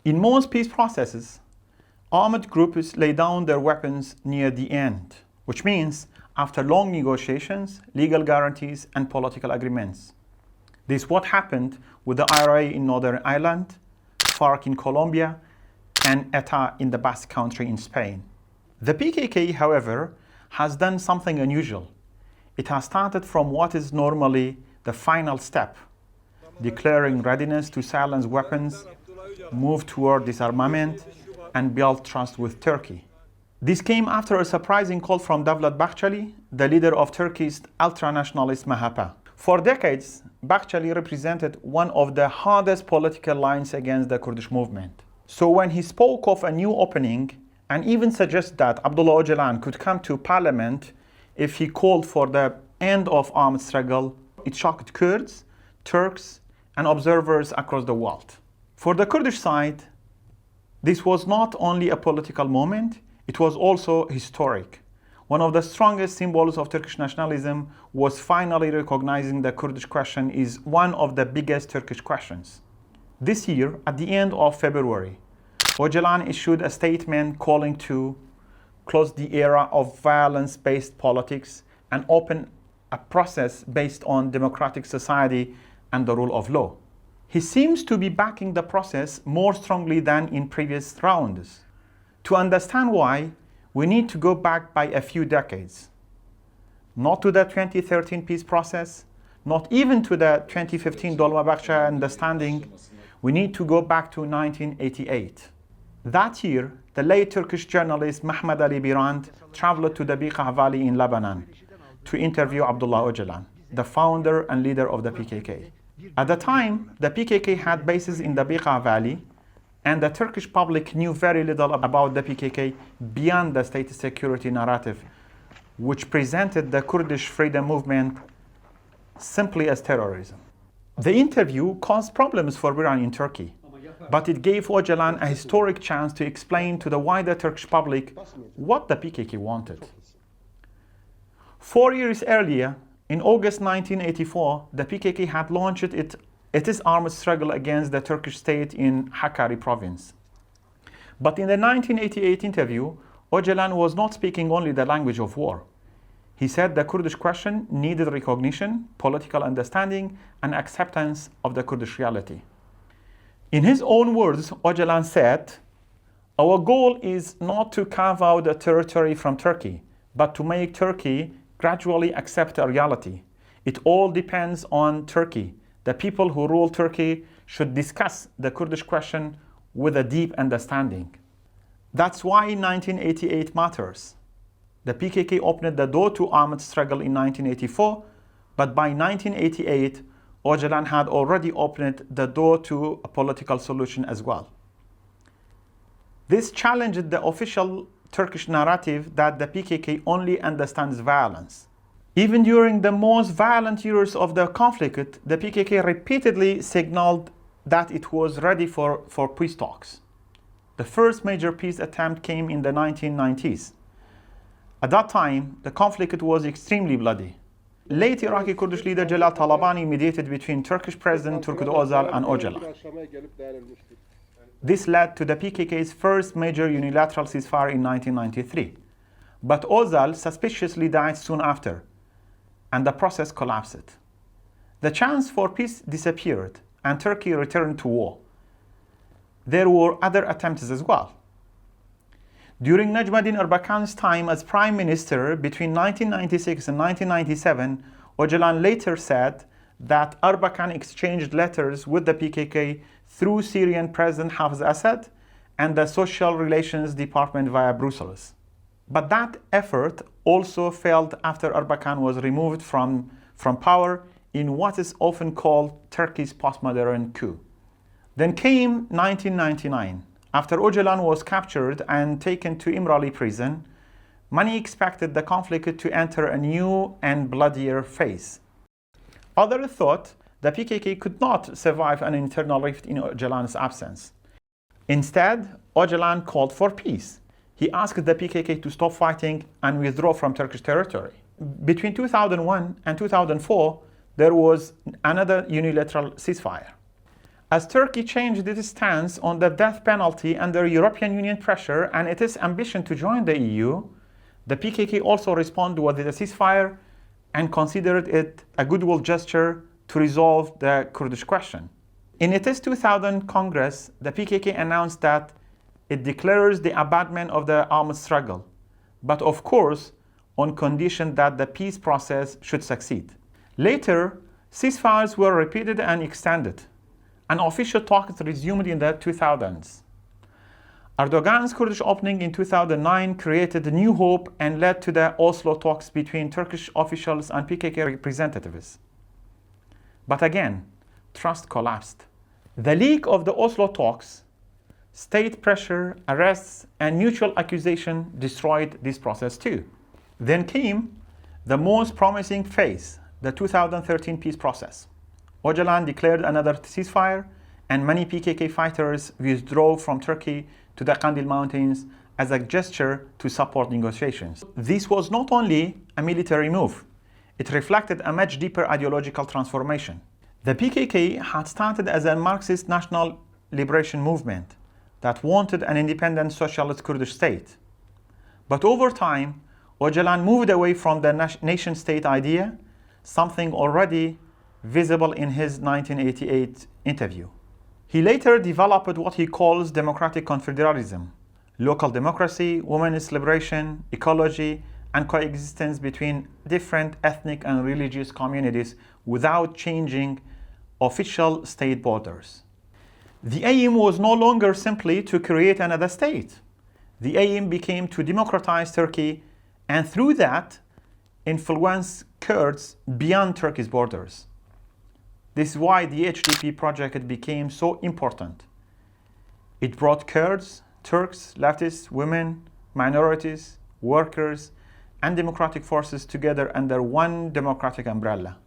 In most peace processes, armed groups lay down their weapons near the end, which means after long negotiations, legal guarantees, and political agreements. This is what happened with the IRA in Northern Ireland, FARC in Colombia, and ETA in the Basque Country in Spain. The PKK, however, has done something unusual. It has started from what is normally the final step, declaring readiness to silence weapons, move toward disarmament, and build trust with Turkey. This came after a surprising call from Devlet Bahçeli, the leader of Turkey's ultra-nationalist MHP. For decades, Bahçeli represented one of the hardest political lines against the Kurdish movement. So when he spoke of a new opening and even suggested that Abdullah Ocalan could come to parliament if he called for the end of armed struggle, it shocked Kurds, Turks, and observers across the world. For the Kurdish side, this was not only a political moment, it was also historic. One of the strongest symbols of Turkish nationalism was finally recognizing the Kurdish question is one of the biggest Turkish questions. This year, at the end of February, Ocalan issued a statement calling to close the era of violence-based politics and open a process based on democratic society and the rule of law. He seems to be backing the process more strongly than in previous rounds. To understand why, we need to go back by a few decades. Not to the 2013 peace process, not even to the 2015 Dolmabahce understanding. We need to go back to 1988. That year, the late Turkish journalist Mehmet Ali Birand traveled to the Bekaa Valley in Lebanon to interview Abdullah Ocalan, the founder and leader of the PKK. At the time, the PKK had bases in the Bekaa Valley, and the Turkish public knew very little about the PKK beyond the state security narrative, which presented the Kurdish freedom movement simply as terrorism. The interview caused problems for Birand in Turkey, but it gave Ocalan a historic chance to explain to the wider Turkish public what the PKK wanted. 4 years earlier, in August 1984, the PKK had launched its armed struggle against the Turkish state in Hakkari province. But in the 1988 interview, Ocalan was not speaking only the language of war. He said the Kurdish question needed recognition, political understanding, and acceptance of the Kurdish reality. In his own words, Ocalan said, "Our goal is not to carve out a territory from Turkey, but to make Turkey gradually accept a reality. It all depends on Turkey. The people who rule Turkey should discuss the Kurdish question with a deep understanding." That's why 1988 matters. The PKK opened the door to armed struggle in 1984, but by 1988, Ocalan had already opened the door to a political solution as well. This challenged the official Turkish narrative that the PKK only understands violence. Even during the most violent years of the conflict, the PKK repeatedly signaled that it was ready for peace talks. The first major peace attempt came in the 1990s. At that time, the conflict was extremely bloody. Late Iraqi Kurdish leader Celal Talabani mediated between Turkish President Turgut Özal and Ocalan. This led to the PKK's first major unilateral ceasefire in 1993. But Özal suspiciously died soon after, and the process collapsed. The chance for peace disappeared, and Turkey returned to war. There were other attempts as well. During Najmuddin Erbakan's time as prime minister between 1996 and 1997, Ocalan later said that Erbakan exchanged letters with the PKK through Syrian President Hafez Assad and the Social Relations Department via Brussels. But that effort also failed after Erbakan was removed from power in what is often called Turkey's postmodern coup. Then came 1999. After Ocalan was captured and taken to Imrali prison, many expected the conflict to enter a new and bloodier phase. Others thought the PKK could not survive an internal rift in Ocalan's absence. Instead, Ocalan called for peace. He asked the PKK to stop fighting and withdraw from Turkish territory. Between 2001 and 2004, there was another unilateral ceasefire. As Turkey changed its stance on the death penalty under European Union pressure and its ambition to join the EU, the PKK also responded with a ceasefire and considered it a goodwill gesture to resolve the Kurdish question. In its 2000 Congress, the PKK announced that it declares the abandonment of the armed struggle, but of course, on condition that the peace process should succeed. Later, ceasefires were repeated and extended, and official talks resumed in the 2000s. Erdogan's Kurdish opening in 2009 created new hope and led to the Oslo talks between Turkish officials and PKK representatives. But again, trust collapsed. The leak of the Oslo talks, state pressure, arrests, and mutual accusation destroyed this process too. Then came the most promising phase, the 2013 peace process. Ocalan declared another ceasefire, and many PKK fighters withdrew from Turkey to the Kandil Mountains as a gesture to support negotiations. This was not only a military move, it reflected a much deeper ideological transformation. The PKK had started as a Marxist national liberation movement that wanted an independent socialist Kurdish state. But over time, Ocalan moved away from the nation-state idea, something already visible in his 1988 interview. He later developed what he calls democratic confederalism, local democracy, women's liberation, ecology, and coexistence between different ethnic and religious communities without changing official state borders. The aim was no longer simply to create another state. The aim became to democratize Turkey and through that, influence Kurds beyond Turkey's borders. This is why the HDP project became so important. It brought Kurds, Turks, leftists, women, minorities, workers, and democratic forces together under one democratic umbrella.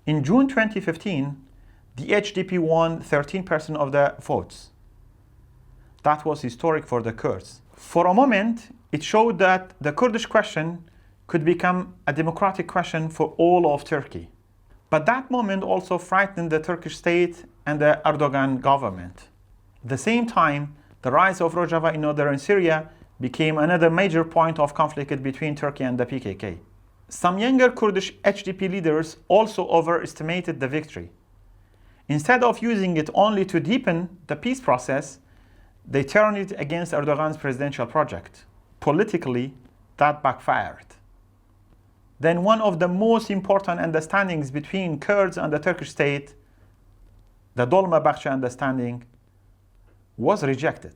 In June 2015, the HDP won 13% of the votes. That was historic for the Kurds. For a moment, it showed that the Kurdish question could become a democratic question for all of Turkey. But that moment also frightened the Turkish state and the Erdogan government. At the same time, the rise of Rojava in northern Syria became another major point of conflict between Turkey and the PKK. Some younger Kurdish HDP leaders also overestimated the victory. Instead of using it only to deepen the peace process, they turned it against Erdogan's presidential project. Politically, that backfired. Then one of the most important understandings between Kurds and the Turkish state, the Dolmabahce understanding, was rejected.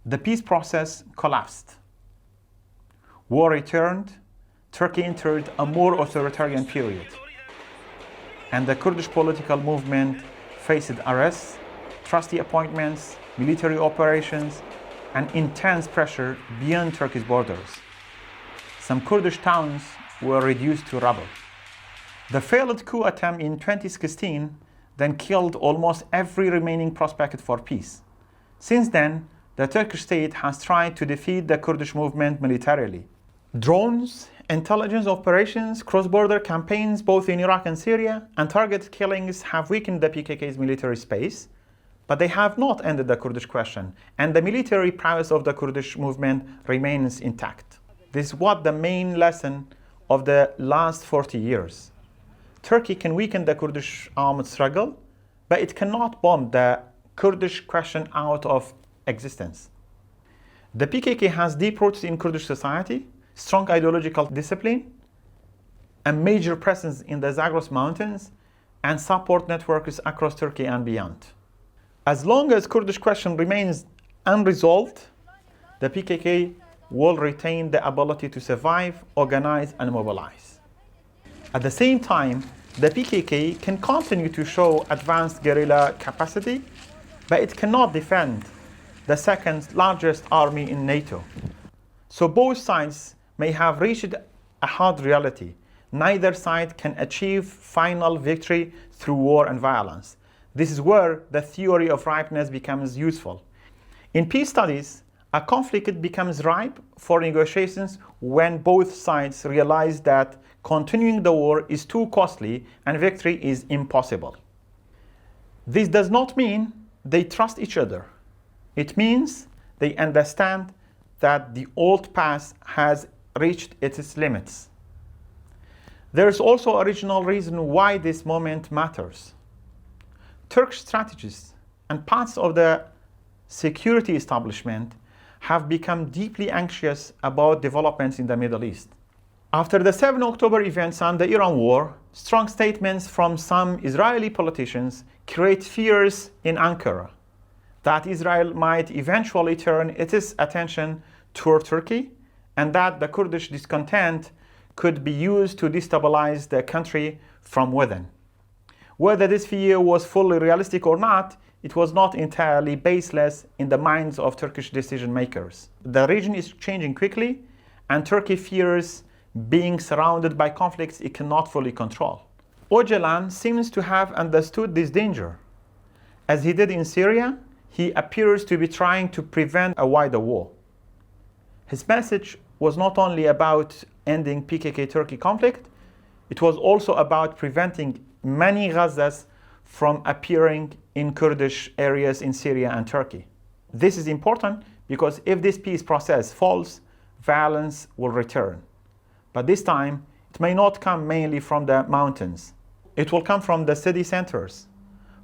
The peace process collapsed. War returned, Turkey entered a more authoritarian period. And the Kurdish political movement faced arrests, trustee appointments, military operations, and intense pressure beyond Turkey's borders. Some Kurdish towns were reduced to rubble. The failed coup attempt in 2016 then killed almost every remaining prospect for peace. Since then, the Turkish state has tried to defeat the Kurdish movement militarily. Drones, intelligence operations, cross-border campaigns both in Iraq and Syria, and target killings have weakened the PKK's military space, but they have not ended the Kurdish question, and the military prowess of the Kurdish movement remains intact. This is what the main lesson of the last 40 years. Turkey can weaken the Kurdish armed struggle, but it cannot bomb the Kurdish question out of existence. The PKK has deep roots in Kurdish society, strong ideological discipline, a major presence in the Zagros Mountains, and support networks across Turkey and beyond. As long as Kurdish question remains unresolved, the PKK will retain the ability to survive, organize, and mobilize. At the same time, the PKK can continue to show advanced guerrilla capacity, but it cannot defend the second largest army in NATO. So both sides may have reached a hard reality. Neither side can achieve final victory through war and violence. This is where the theory of ripeness becomes useful. In peace studies, a conflict becomes ripe for negotiations when both sides realize that continuing the war is too costly and victory is impossible. This does not mean they trust each other. It means they understand that the old path has reached its limits. There is also a regional reason why this moment matters. Turkish strategists and parts of the security establishment have become deeply anxious about developments in the Middle East. After the 7 October events and the Iran war, strong statements from some Israeli politicians create fears in Ankara that Israel might eventually turn its attention toward Turkey and that the Kurdish discontent could be used to destabilize the country from within. Whether this fear was fully realistic or not, it was not entirely baseless in the minds of Turkish decision makers. The region is changing quickly, and Turkey fears being surrounded by conflicts it cannot fully control. Ocalan seems to have understood this danger. As he did in Syria, he appears to be trying to prevent a wider war. His message was not only about ending PKK-Turkey conflict, it was also about preventing many Ghazas from appearing in Kurdish areas in Syria and Turkey. This is important because if this peace process falls, violence will return. But this time, it may not come mainly from the mountains. It will come from the city centers,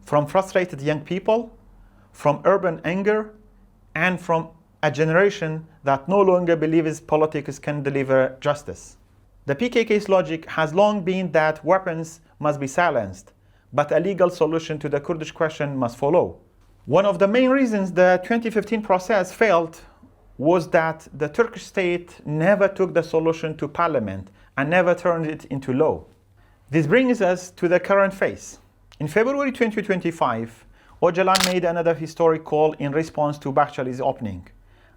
from frustrated young people, from urban anger, and from a generation that no longer believes politics can deliver justice. The PKK's logic has long been that weapons must be silenced, but a legal solution to the Kurdish question must follow. One of the main reasons the 2015 process failed was that the Turkish state never took the solution to parliament and never turned it into law. This brings us to the current phase. In February 2025, Ocalan made another historic call in response to Bahçeli's opening,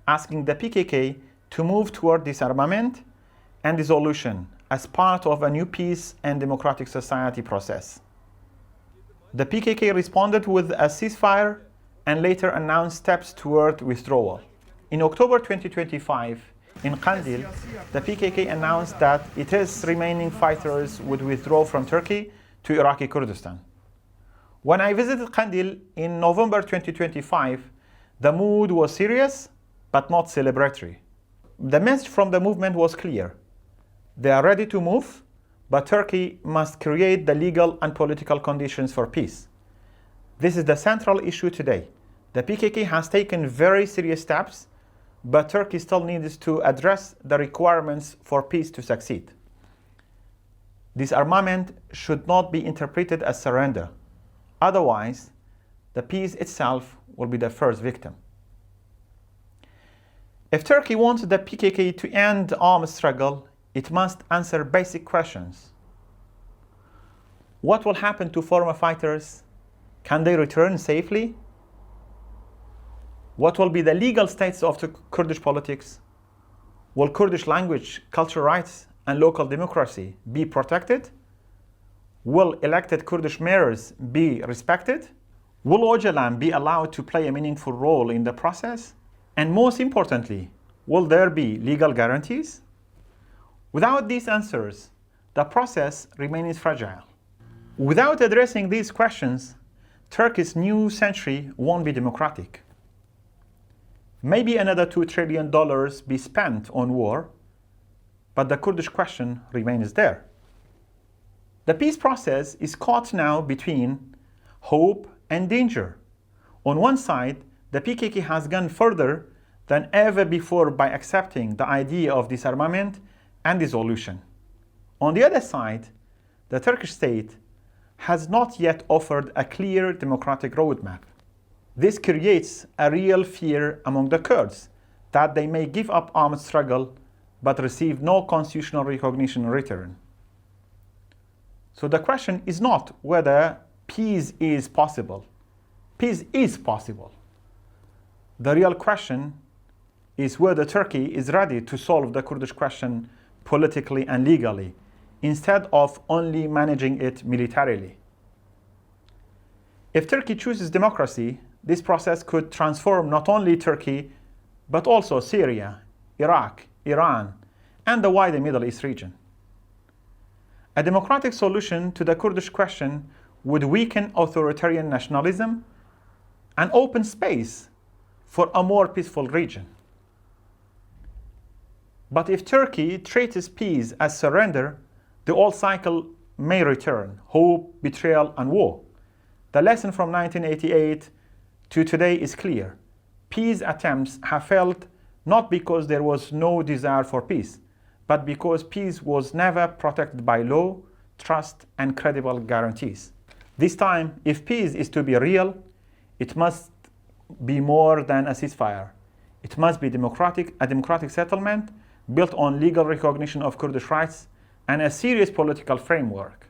asking the PKK to move toward disarmament and dissolution as part of a new peace and democratic society process. The PKK responded with a ceasefire and later announced steps toward withdrawal. In October 2025, in Kandil, the PKK announced that its remaining fighters would withdraw from Turkey to Iraqi Kurdistan. When I visited Kandil in November 2025, the mood was serious but not celebratory. The message from the movement was clear. They are ready to move, but Turkey must create the legal and political conditions for peace. This is the central issue today. The PKK has taken very serious steps, but Turkey still needs to address the requirements for peace to succeed. Disarmament should not be interpreted as surrender. Otherwise, the peace itself will be the first victim. If Turkey wants the PKK to end the armed struggle, it must answer basic questions. What will happen to former fighters? Can they return safely? What will be the legal status of the Kurdish politics? Will Kurdish language, cultural rights, and local democracy be protected? Will elected Kurdish mayors be respected? Will Ocalan be allowed to play a meaningful role in the process? And most importantly, will there be legal guarantees? Without these answers, the process remains fragile. Without addressing these questions, Turkey's new century won't be democratic. Maybe another $2 trillion be spent on war, but the Kurdish question remains there. The peace process is caught now between hope and danger. On one side, the PKK has gone further than ever before by accepting the idea of disarmament and dissolution. On the other side, the Turkish state has not yet offered a clear democratic roadmap. This creates a real fear among the Kurds that they may give up armed struggle but receive no constitutional recognition in return. So the question is not whether peace is possible. Peace is possible. The real question is whether Turkey is ready to solve the Kurdish question politically and legally, instead of only managing it militarily. If Turkey chooses democracy, this process could transform not only Turkey, but also Syria, Iraq, Iran, and the wider Middle East region. A democratic solution to the Kurdish question would weaken authoritarian nationalism and open space for a more peaceful region. But if Turkey treats peace as surrender, the old cycle may return: hope, betrayal, and war. The lesson from 1988 to today is clear. Peace attempts have failed not because there was no desire for peace, but because peace was never protected by law, trust, and credible guarantees. This time, if peace is to be real, it must be more than a ceasefire. It must be a democratic settlement built on legal recognition of Kurdish rights and a serious political framework.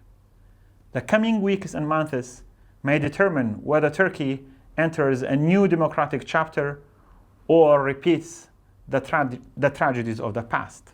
The coming weeks and months may determine whether Turkey enters a new democratic chapter or repeats the tragedies of the past.